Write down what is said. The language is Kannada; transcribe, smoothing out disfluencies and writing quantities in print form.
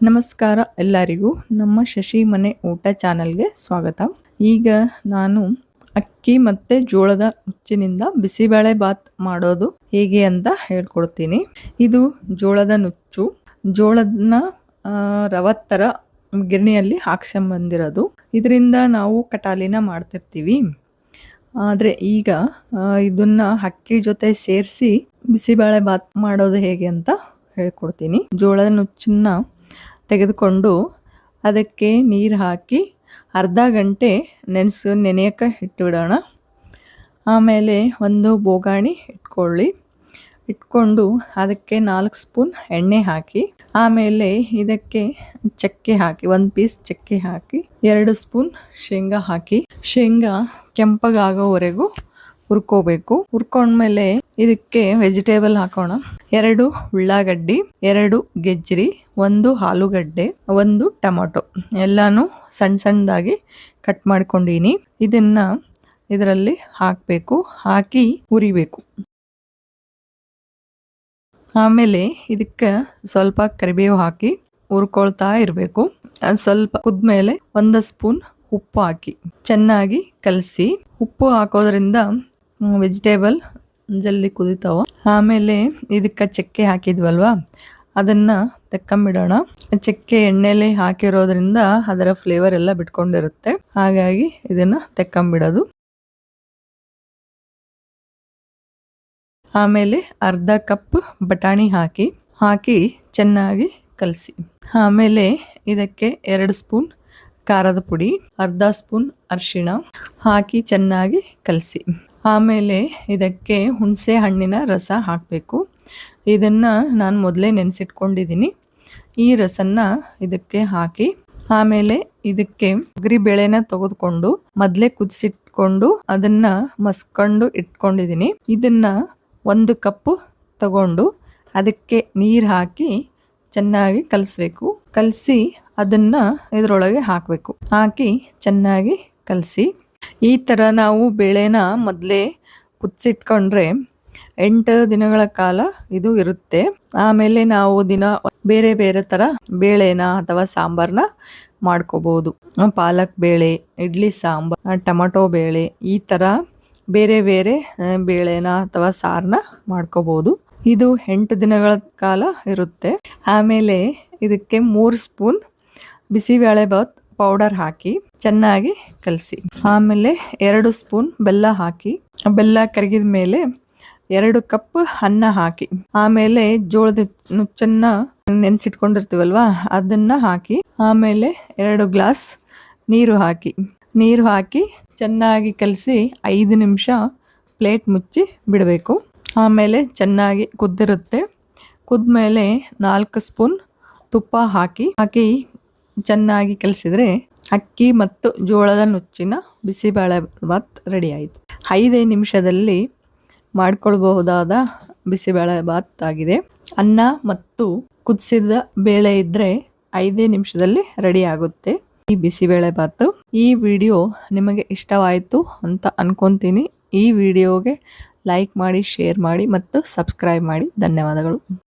ನಮಸ್ಕಾರ ಎಲ್ಲರಿಗೂ ನಮ್ಮ ಶಶಿ ಮನೆ ಊಟ ಚಾನಲ್ಗೆ ಸ್ವಾಗತ. ಈಗ ನಾನು ಅಕ್ಕಿ ಮತ್ತೆ ಜೋಳದ ನುಚ್ಚಿನಿಂದ ಬಿಸಿಬೇಳೆ ಬಾತ್ ಮಾಡೋದು ಹೇಗೆ ಅಂತ ಹೇಳ್ಕೊಡ್ತೀನಿ. ಇದು ಜೋಳದ ನುಚ್ಚು. ಜೋಳದನ್ನ ರವತ್ತರ ಗಿರಣಿಯಲ್ಲಿ ಹಾಕ್ಸ್ಕೊಂಬಂದಿರೋದು. ಇದರಿಂದ ನಾವು ಕಟಾಲಿನ ಮಾಡ್ತಿರ್ತೀವಿ. ಆದರೆ ಈಗ ಇದನ್ನ ಅಕ್ಕಿ ಜೊತೆ ಸೇರಿಸಿ ಬಿಸಿಬೇಳೆ ಬಾತ್ ಮಾಡೋದು ಹೇಗೆ ಅಂತ ಹೇಳ್ಕೊಡ್ತೀನಿ. ಜೋಳದ ನುಚ್ಚನ್ನ ತೆಗೆದುಕೊಂಡು ಅದಕ್ಕೆ ನೀರು ಹಾಕಿ ಅರ್ಧ ಗಂಟೆ ನೆನೆಯಕ್ಕೆ ಇಟ್ಬಿಡೋಣ. ಆಮೇಲೆ ಒಂದು ಬೋಗಾಣಿ ಇಟ್ಕೊಂಡು ಅದಕ್ಕೆ 4 ಸ್ಪೂನ್ ಎಣ್ಣೆ ಹಾಕಿ, ಆಮೇಲೆ ಇದಕ್ಕೆ ಚಕ್ಕೆ ಹಾಕಿ 1 ಪೀಸ್ ಚಕ್ಕೆ ಹಾಕಿ 2 ಸ್ಪೂನ್ ಶೇಂಗಾ ಹಾಕಿ, ಶೇಂಗಾ ಕೆಂಪಗಾಗೋವರೆಗೂ ಹುರ್ಕೋಬೇಕು. ಹುರ್ಕೊಂಡ್ಮೇಲೆ ಇದಕ್ಕೆ ವೆಜಿಟೇಬಲ್ ಹಾಕೋಣ. 2 ಉಳ್ಳಾಗಡ್ಡಿ, 2 ಗೆಜ್ಜರಿ, 1 ಆಲೂಗಡ್ಡೆ, 1 ಟೊಮೊಟೊ ಎಲ್ಲಾನು ಸಣ್ಣದಾಗಿ ಕಟ್ ಮಾಡ್ಕೊಂಡೀನಿ. ಇದನ್ನ ಇದರಲ್ಲಿ ಹಾಕಬೇಕು, ಹಾಕಿ ಹುರಿಬೇಕು. ಆಮೇಲೆ ಇದಕ್ಕೆ ಸ್ವಲ್ಪ ಕರಿಬೇವು ಹಾಕಿ ಹುರ್ಕೊಳ್ತಾ ಇರಬೇಕು. ಸ್ವಲ್ಪ ಕುದ್ಮೇಲೆ 1 ಸ್ಪೂನ್ ಉಪ್ಪು ಹಾಕಿ ಚೆನ್ನಾಗಿ ಕಲಸಿ. ಉಪ್ಪು ಹಾಕೋದ್ರಿಂದ ವೆಜಿಟೇಬಲ್ ಜಲ್ದಿ ಕುದಿತಾವ. ಆಮೇಲೆ ಇದಕ್ಕೆ ಚಕ್ಕೆ ಹಾಕಿದ್ವಲ್ವಾ, ಅದನ್ನ ತೆಕ್ಕೊಂಬಿಡೋಣ. ಚಕ್ಕೆ ಎಣ್ಣೆಲಿ ಹಾಕಿರೋದ್ರಿಂದ ಅದರ ಫ್ಲೇವರ್ ಎಲ್ಲ ಬಿಟ್ಕೊಂಡಿರುತ್ತೆ, ಹಾಗಾಗಿ ಇದನ್ನ ತೆಕ್ಕೊಂಬಿಡೋದು. ಆಮೇಲೆ ಅರ್ಧ ಕಪ್ ಬಟಾಣಿ ಹಾಕಿ ಚೆನ್ನಾಗಿ ಕಲಸಿ. ಆಮೇಲೆ ಇದಕ್ಕೆ 2 ಸ್ಪೂನ್ ಖಾರದ ಪುಡಿ, ಅರ್ಧ ಸ್ಪೂನ್ ಅರಿಶಿಣ ಹಾಕಿ ಚೆನ್ನಾಗಿ ಕಲಸಿ. ಆಮೇಲೆ ಇದಕ್ಕೆ ಹುಣಸೆ ಹಣ್ಣಿನ ರಸ ಹಾಕಬೇಕು. ಇದನ್ನು ನಾನು ಮೊದಲೇ ನೆನೆಸಿಟ್ಕೊಂಡಿದ್ದೀನಿ. ಈ ರಸನ್ನ ಇದಕ್ಕೆ ಹಾಕಿ, ಆಮೇಲೆ ಇದಕ್ಕೆ ತೊಗರಿಬೇಳೆನ ತೆಗೆದುಕೊಂಡು ಮೊದಲೇ ಕುದಿಸಿಟ್ಕೊಂಡು ಅದನ್ನ ಮಸ್ಕೊಂಡು ಇಟ್ಕೊಂಡಿದ್ದೀನಿ. ಇದನ್ನ 1 ಕಪ್ ತಗೊಂಡು ಅದಕ್ಕೆ ನೀರು ಹಾಕಿ ಚೆನ್ನಾಗಿ ಕಲಿಸ್ಬೇಕು. ಕಲಸಿ ಅದನ್ನ ಇದರೊಳಗೆ ಹಾಕಿ ಚೆನ್ನಾಗಿ ಕಲಸಿ. ಈ ಥರ ನಾವು ಬೇಳೆನ ಮೊದಲೇ ಕುದಿಸಿಟ್ಕೊಂಡ್ರೆ 8 ದಿನಗಳ ಕಾಲ ಇದು ಇರುತ್ತೆ. ಆಮೇಲೆ ನಾವು ದಿನ ಬೇರೆ ಬೇರೆ ಥರ ಬೇಳೆನ ಅಥವಾ ಸಾಂಬಾರನ್ನ ಮಾಡ್ಕೋಬೋದು. ಪಾಲಕ್ ಬೇಳೆ, ಇಡ್ಲಿ ಸಾಂಬಾರ್, ಟೊಮೊಟೊ ಬೇಳೆ, ಈ ಥರ ಬೇರೆ ಬೇರೆ ಬೇಳೆನ ಅಥವಾ ಸಾರನ್ನ ಮಾಡ್ಕೋಬೋದು. ಇದು 8 ದಿನಗಳ ಕಾಲ ಇರುತ್ತೆ. ಆಮೇಲೆ ಇದಕ್ಕೆ 3 ಸ್ಪೂನ್ ಬಿಸಿಬೇಳೆ ಬಾತ್ ಪೌಡರ್ ಹಾಕಿ ಚೆನ್ನಾಗಿ ಕಲಸಿ. ಆಮೇಲೆ 2 ಸ್ಪೂನ್ ಬೆಲ್ಲ ಹಾಕಿ, ಬೆಲ್ಲ ಕರಗಿದ ಮೇಲೆ 2 ಕಪ್ ಅನ್ನ ಹಾಕಿ, ಆಮೇಲೆ ಜೋಳದ ನುಚ್ಚನ್ನ ನೆನೆಸಿಟ್ಕೊಂಡಿರ್ತೀವಲ್ವಾ ಅದನ್ನ ಹಾಕಿ, ಆಮೇಲೆ 2 ಗ್ಲಾಸ್ ನೀರು ಹಾಕಿ ಚೆನ್ನಾಗಿ ಕಲಸಿ 5 ನಿಮಿಷ ಪ್ಲೇಟ್ ಮುಚ್ಚಿ ಬಿಡಬೇಕು. ಆಮೇಲೆ ಚೆನ್ನಾಗಿ ಕುದ್ದಿರುತ್ತೆ. ಕುದ್ಮೇಲೆ 4 ಸ್ಪೂನ್ ತುಪ್ಪ ಹಾಕಿ ಚೆನ್ನಾಗಿ ಕಲಸಿದ್ರೆ ಅಕ್ಕಿ ಮತ್ತು ಜೋಳದ ನುಚ್ಚಿನ ಬಿಸಿಬೇಳೆ ಬಾತ್ ರೆಡಿ ಆಯಿತು. 5 ನಿಮಿಷದಲ್ಲಿ ಮಾಡ್ಕೊಳ್ಬಹುದಾದ ಬಿಸಿಬೇಳೆ ಬಾತ್ ಆಗಿದೆ. ಅನ್ನ ಮತ್ತು ಕುದಿಸಿದ ಬೇಳೆ ಇದ್ದರೆ 5 ನಿಮಿಷದಲ್ಲಿ ರೆಡಿ ಆಗುತ್ತೆ ಈ ಬಿಸಿಬೇಳೆ ಬಾತು. ಈ ವಿಡಿಯೋ ನಿಮಗೆ ಇಷ್ಟವಾಯಿತು ಅಂತ ಅನ್ಕೊತೀನಿ. ಈ ವಿಡಿಯೋಗೆ ಲೈಕ್ ಮಾಡಿ, ಶೇರ್ ಮಾಡಿ ಮತ್ತು ಸಬ್ಸ್ಕ್ರೈಬ್ ಮಾಡಿ. ಧನ್ಯವಾದಗಳು.